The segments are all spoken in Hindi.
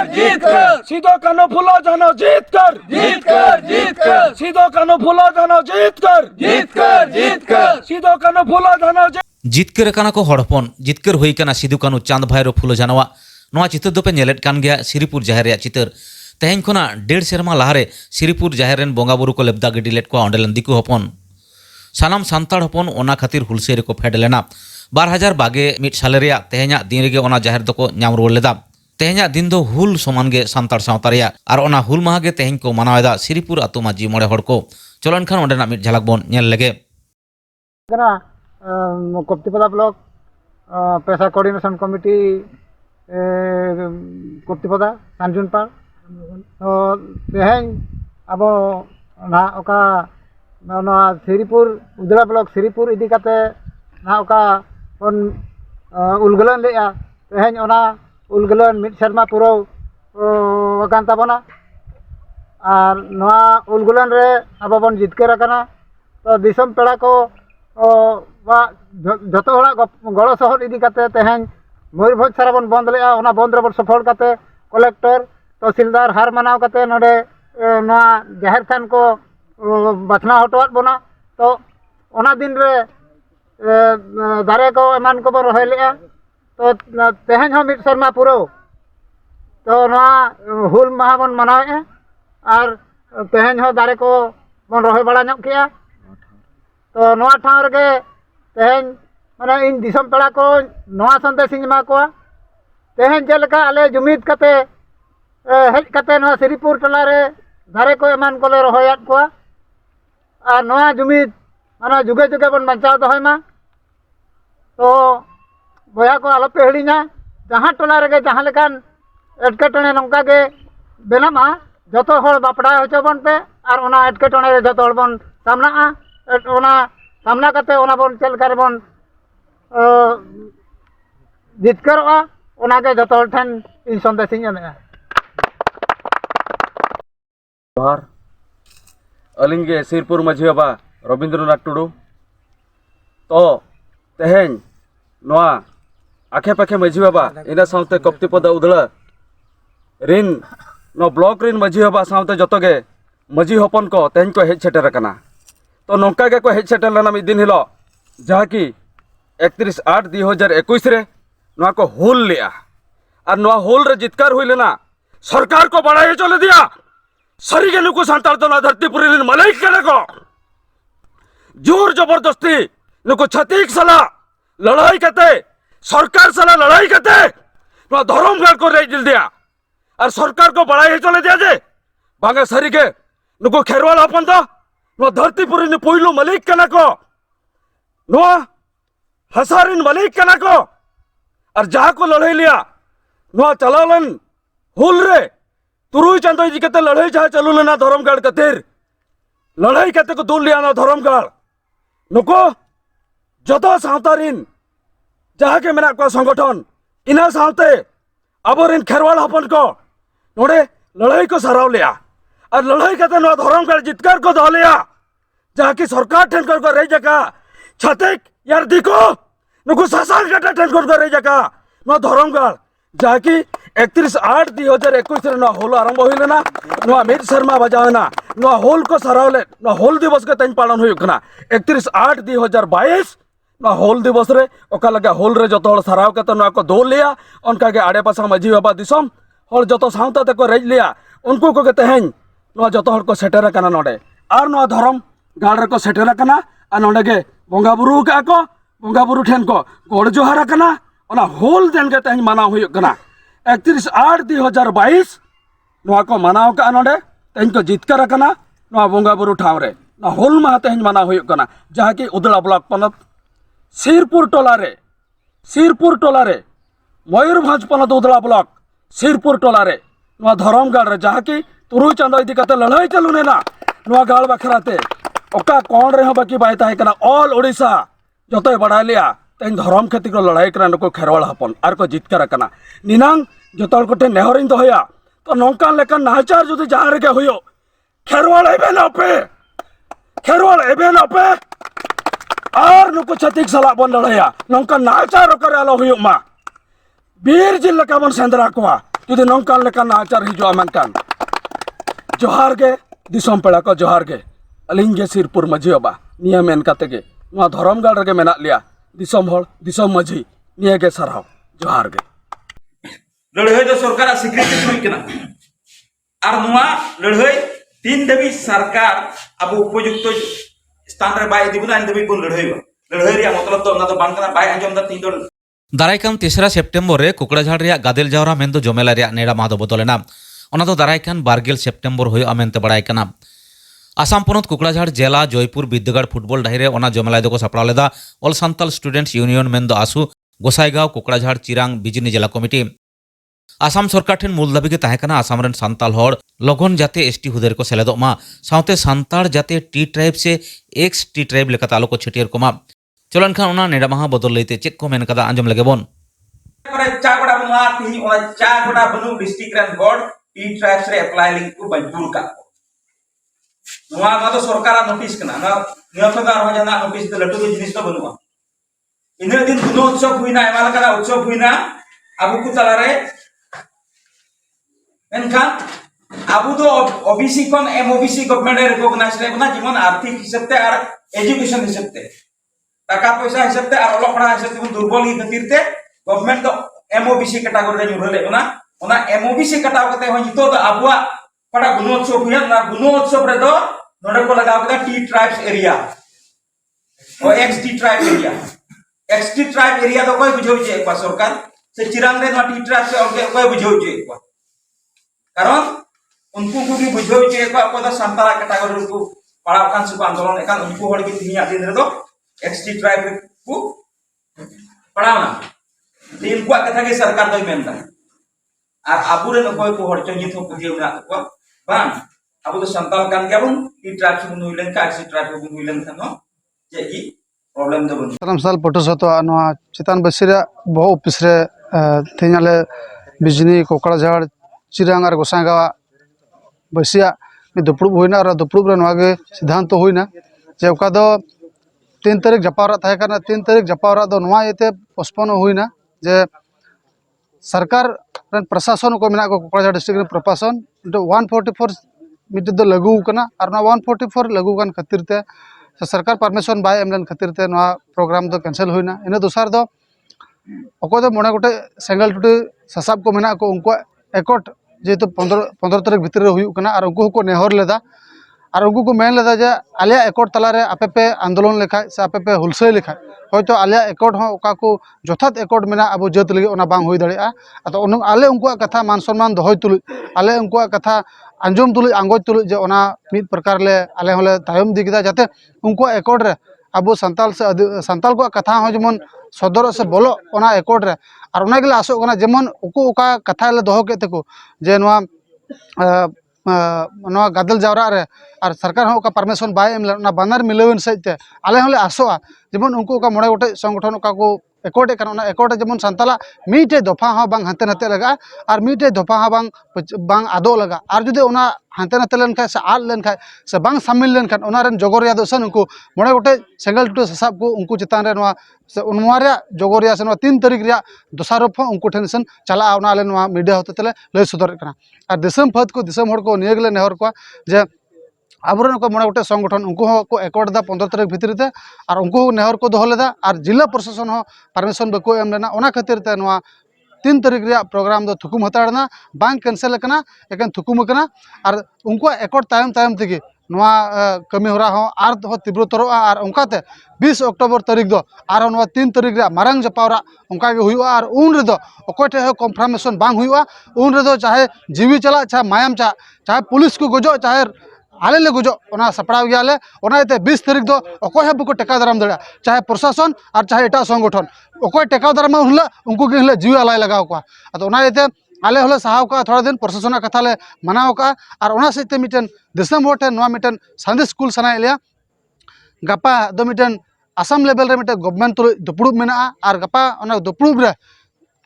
जीत कर सीधो कानो फूलो जानो जीत कर सीधो कानो फूलो जानो जीत कर सीधो कानो फूलो जानो जितकर काना को हड़ हपन जितकर हुई काना सिदु कानु चांद भाईरो फुलो जानवा नोआ चितर दोपे नेलेट कान गया श्रीपुर जाहेर या चितर तेहेन खोना 1.5 सेरमा लाहारे श्रीपुर जाहेर रेन बोंगा बुरु को लेबदा गडी लेट को अंडेलन दिकु हपन सानाम सान्ताड़ हपन ओना खातिर हुलसेरे को फेड लेना 2021 साले रेया तेहेन्या दिन रेगे ओना जाहेर दको ᱧᱟᱢ रुवार लेदा तेहेन्या दिन दो हुल समान गे सान्ताड़ सावता रेया आर ओना हुल माहा गे तेहेन को मानावेदा श्रीपुर आतु माजी मोड़े हड़ को चलन खान ओंडेना मिट झलक बोन नेल लेगे कप्तिपदा ब्लॉक पेशा कोऑर्डिनेशन कमिटी कप्तिपदा सानजुनपाड़ तो तेहेन अब ना ओका ना श्रीपुर उदला ब्लॉक श्रीपुर इदी काते ना ओका बन उलगलन लेया तेहेन ओना उलगलन मिट शर्मा पुरो कान ताबना आर नोआ उलगलन रे अब बन जितकर अकना तो दिसम पेड़ा को जतो हड़ा गड़ो सहर इदी काते तेहेन मयूरभंज सारा बन बंद लेया ओना बंद रे बन सफल काते कलेक्टर तहसीलदार हार मनाव काते नोडे नोआ जाहेर थान को बाछना हटवात बना तो ओना दिन रे दारे को एमान को बन रहे लेया तो तेहेन हो मिट शर्मा पुरो तो नोआ हुल माहा बन मनावे आर तेहेन हो दारे को बन रहे बड़ा ᱧᱚᱜ किया तो नोआ ठाव रे तेहेन माने इन दिसम पेड़ा को नोआ संदेश इन एमा कोआ तेहेन जेलका आले जुमिद काते हेज काते नोआ श्रीपुर टला रे दारे को एमान कोले रहोयात कोआ आर नोआ जुमिद माने जुगे जुगे बन बंचाव दहयमा तो बया को आलोपे हिड़िना जहाँ टला रे जहाँ लेकान एटकेटणे नंका गे बेनामा जतो हड़ बापड़ा होचो बन पे आर ओना एटकेटणे रे जतो हड़ बन सामनाआ ओना सामना काते ओना बन चल कर बन जितकरवा ओना के जतो हड़ ठन इन संदेश इन एमेआ जोहार अलिंग गे श्रीपुर माझी बाबा रविंद्रनाथ टुडू तो तेहेन नोआ आखे पाखे माझी बाबा इना सावते कप्तिपदा उदला रिन नो ब्लॉक रिन माझी बाबा सावते जतो गे माझी हपन को तेहेन को हेज सेटर कना तो नौका गे को हेज सेटर लेना मिद दिन हिलो जहाँ की 31/8/2021 रे नोआ को हुल लिया और नोआ हुल रे जितकार हुई लेना सरकार को बढ़ाए चले दिया सरी के नुकु सांतार तो ना धरतीपुरी रिन मलाइक कने को जोर जबरदस्ती नुकु छतीक सला लड़ाई करते सरकार सला लड़ाई करते नोआ धर्मगढ़ को रेज दिल दिया और सरकार को बढ़ाए चले दिया जे बांगे सरी के नुकु खेरवाल हपन तो नोआ धरतीपुरी ने पोइलो मलिक कना को नोआ हसारिन मलिक कना को और जहाँ को लड़ाई लिया नोआ चलालन हुल रे तुरुई चांदो इदी कते लड़ाई जहाँ चलू लेना धर्मगढ़ कतिर लड़ाई कते को दूर लिया ना धर्मगढ़ नुको जतो सावतारिन जहाँ के मेना को संगठन इना सावते अबोरिन खेरवाल हपन को नोडे लड़ाई को सराव लिया और लड़ाई कते नो धर्मगढ़ जितकर को दो लिया जहाँ की सरकार ठेनकर को रही जगह छतेक यार दिको नुको शासन कटे ठेनकर को रही जगह नो धर्मगढ़ जहाँ की 31/8/2021 रे नो होल आरंभ होई लेना नो मिट शर्मा बजावना नो होल को सरावले नो होल दिवस के तेन पालन हुई कना 31/8/2022 नो होल दिवस रे ओका लगा होल रे जतो हड़ सराव कते नो को दो लिया उनका के आड़े पासा माझी बाबा दिसम हड़ जतो सावता ते को रेज लिया उनको को के तेहेन नो जतो हड़ को सेटर कना नोडे आर नो धर्म गाड़ रे को सेटर कना आ नोडे के बोंगा बुरु का को बोंगा बुरु ठेन को गोड़ जोहार कना ओना होल देन के तेहेन माना हुई कना 31/8/2022 नोआ को मानाव का नोडे तेहेन को जितकर कना नोआ बोंगा बुरु ठाव रे ना होल माह तेहेन माना हुई कना जहाँ की उदला ब्लॉक पनत श्रीपुर टोला रे मयूरभंज पनत उदला ब्लॉक श्रीपुर टोला रे नोआ धर्मगढ़ रे जहाँ की तुरुई चांदो इदी कते लड़ाई चलू नेना नोआ गाड़ बखराते ओका कौन रे हो बाकी बाय ताहे कना ऑल ओडिशा जतोय बढ़ा लिया तेन धर्म खेती को लड़ाई कना नुको खेरवाल हपन आर को जितकर कना निनांग जतोल कोटे नेहरिन दोहया तो नौका लेकर नाचार जुदी जहाँ रे हुयो खेरवाल एबे ना पे और नुकु छतिक सलाह बन लड़ाया नौका नाचार करे आलो हुयुक मा बीर जिल लका बन सेंद्रा कोआ जुदि नौकान लका नाचार हिजुआ मेनकान जोहार गे दिसोम पेड़ा को जोहार गे अलिंग गे सिरपुर मझी बाबा निया मेन काते गे नुआ धरमगाड़ रगे मेना लिया दिसोम हर दिसोम मझी निया गे सरहाव जोहार गे लड़ाई दो सरकार स्वीकृति हुई कना और नुआ लड़ाई तीन दबी सरकार अब उपयुक्त स्थान रे बाय दिबुना इन दबी बन लड़ाई रे मतलब तो ना तो बान कना बाय अंजम दा तीन दो दारायकान 3 सेप्टेम्बर रे कुकड़ाझाड़ रे गादेल जावरा मेंदो जमेला रे नेड़ा माह दो बदलेना ओना दो दारायकान 12 सेप्टेम्बर हुई मेनते बड़ाय कना आसाम पनत कुकड़ाझाड़ जिला जयपुर बिद्दगाड़ फुटबल डाही रे ओना जमेला दो को सपड़ा लेदा ऑल सांताल स्टूडेंट्स यूनियन मेंदो आसू गोसाईगांव कुकड़ाझाड़ चिरांग बिजनी जिला कमिटी आसाम सरकार ठेन मूल दाबी के तहकना आसाम रेन सांताल होड़ लगन जाते एसटी हुदेर को सेलेदोमा साउते सांताड़ जाते टी ट्राइब से एक्स टी ट्राइब लेका तालो को छटियर कोमा चलन खान ओना नेड़ा माह बदल लेते चेक को मेन कदा आंजम लगे बोन करे चागड़ा बनुआ तिही ओना चागड़ा बनु डिस्ट्रिक्ट रेन बोर्ड टी ट्राइब्स रे अप्लाई लिंक को बंजूर का नुआ मा तो सरकार नोटिस कना ना निया फदा हो जाना नोटिस तो लटू जिनिस तो बनुआ इन दिन गुनो उत्सव हुइना एमाल कदा उत्सव हुइना अबु को तलारे एनखान अबु तो ओबीसी कोन एमओबीसी गवर्नमेंट रिकॉग्नाइज रे बना जीवन आर्थिक हिसाब ते और एजुकेशन हिसाब ते टाका पैसा हिसाब ते और ओलो पढ़ा हिसाब ते दुर्बल ही खातिर ते गवर्नमेंट तो एमओबीसी कैटेगरी रे जुरले ओना एमओबीसी कटाव कते हो जितो तो अबुआ पड़ा गुणोत्सव हुआ ना गुणोत्सव रे दो नोडे को लगाव कदा टी ट्राइब्स एरिया और x T tribe area x T tribe area तो कोई बुझौ जे एक सरकार से चिरांग रे ना टी ट्राइब से और कोई बुझौ जे एक कारण उनको को भी बुझौ जे एक को सांताला कैटेगरी को पड़ा कान सुब आंदोलन एकान उनको हड़ के तिनिया दिन रे दो एक्स टी ट्राइब को पड़ावना तीन को कथा के सरकार तो मेनता और आबुरे कोई को हड़ चंजित हो पुजे उना को बान आबु तो सांताल कान गबन टी ट्राइब से हुइलन का एक्स टी ट्राइब को हुइलन खानो जे ई प्रॉब्लम दो बन सालाम साल पटोसतो नवा चितान बसिरा बहु ऑफिस रे थेनाले बिजनी कोकड़ाझाड़ चिरांग और गोसाईगांव बसिया दुपड़ुब हुईना और दुपड़ुब रे नवा गे सिद्धांत हुईना जे ओका दो 3 तारीख जपावरा थाहे करना 3 तारीख जपावरा दो नवा येते पोस्टपोन हुईना जे सरकार रेन प्रशासन को मेना को कोकड़ाझाड़ डिस्ट्रिक्ट रे प्रशासन 144 मिटे दो लागू कना और 144 लागू कन खातिर ते सरकार परमिशन बाय एमलन खातिर ते नवा प्रोग्राम दो कैंसिल हुईना इन दोसार दो अको दो मोने गोटे सेंगल टुटी ससाब को मेना को उनको एकट जेहेतु 15 तारीख भीतर हुई कना और उनको को नेहर लेदा और उनको को मेन लेदा जे आले एकट तलारे आपे पे आंदोलन लेखा से आपे पे हुलसै लेखा होयतो आले एकट हो ओका को जथात एकट मेना अब जत लगे ओना बांग हुई दाड़िया तो आले उनको कथा मान सम्मान दोहय तुलु आले उनको कथा आंजम तुलु आंगोज तुलु जे ओना मिद प्रकार ले आले होले तायम दिगदा जाते उनको एकट रे अब सांताल से सांताल को कथा हो जेमन सदर से बोलो ओना एकट रे और ओना गेले आसो कना जेमन उको ओका कथा ले दोहो केते को जे नवा नवा गादल जावरा रे और सरकार हो ओका परमिशन बाय एम ना बानर मिलवन सहित आले होले आसोआ जेमन उनको ओका मोड़े गोटे संगठन ओका को एकटे करना एकटे जेमन सांताला मीटे दफा हो बांग हाते नाते लगा और मीटे दफा हो बांग आदो लगा और जुदि ओना हाते नाते लेन खाय से आल लेन खाय से बांग शामिल लेन खान ओना रेन जगोरिया दो सन उनको मोड़े गोटे सेंगल टू ससाब को उनको चितान रे नवा से उनवारिया जगोरिया से नवा 3 तारीख रे दोसारोप उनको ठेन सन चला ओना ले नवा मीडिया होते तले लय सदर करना और दिसम फत को दिसम हड़ को नियगले नेहर को जे आबरन को मोड़े गोटे संगठन उनको को एकट दा 15 तारीख भीतर ते और उनको नेहर को दोह लेदा और जिला प्रशासन हो परमिशन बको एम लेना ओना खातिर ते नवा 3 तारीख रे प्रोग्राम दो थुकुम हताड़ना बांग कैंसिल करना एकन थुकुम करना और उनको एकट तायम तायम तेगे नवा कमी होरा हो आर हो तीव्रतर और उनकाते 20 अक्टोबर तारीख दो और नवा 3 तारीख रे मारंग जपावरा उनका गे हुआ और उन रे दो ओकोटे हो कन्फर्मेशन बांग हुआ उन रे दो चाहे जीवी चला चाहे मायाम चाहे पुलिस को गजो चाहे आले ले गुजो ओना सपड़ाव गयाले ओना इते 20 तारीख दो ओकोय हबु को टेका दाराम दड़ा चाहे प्रशासन और चाहे एटा संगठन ओकोय टेका दाराम हुला उनको के हले जीव आलाय लगाव को अतो ओना इते आले हले सहाव का थोड़ा दिन प्रशासन कथा ले मनाव का और ओना सहित मिटन दिसम होटे नवा मिटन संदे स्कूल सना एलिया गपा दो मिटन आसाम लेवल रे मिटन गवर्नमेंट तो दुपड़ुब मेना और गपा ओना दुपड़ुब रे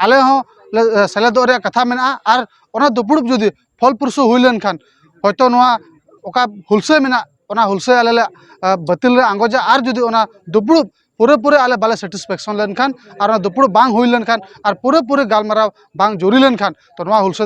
आले हो सेलेदो रे कथा मेना और ओना दुपड़ुब जदी फल पुरसु हुइलन खान होयतो नवा ओका हुलसे मेना ओना हुलसे आले ले बातिल रे आंगोजा आर जुदी ओना दुपुड़ पूरे पूरे आले बाले सेटिस्फेक्शन लेनखान और ओना दुपुड़ बांग हुई लेनखान और पूरे पूरे गालमाराव बांग जोरी लेनखान तो नोआ हुलसे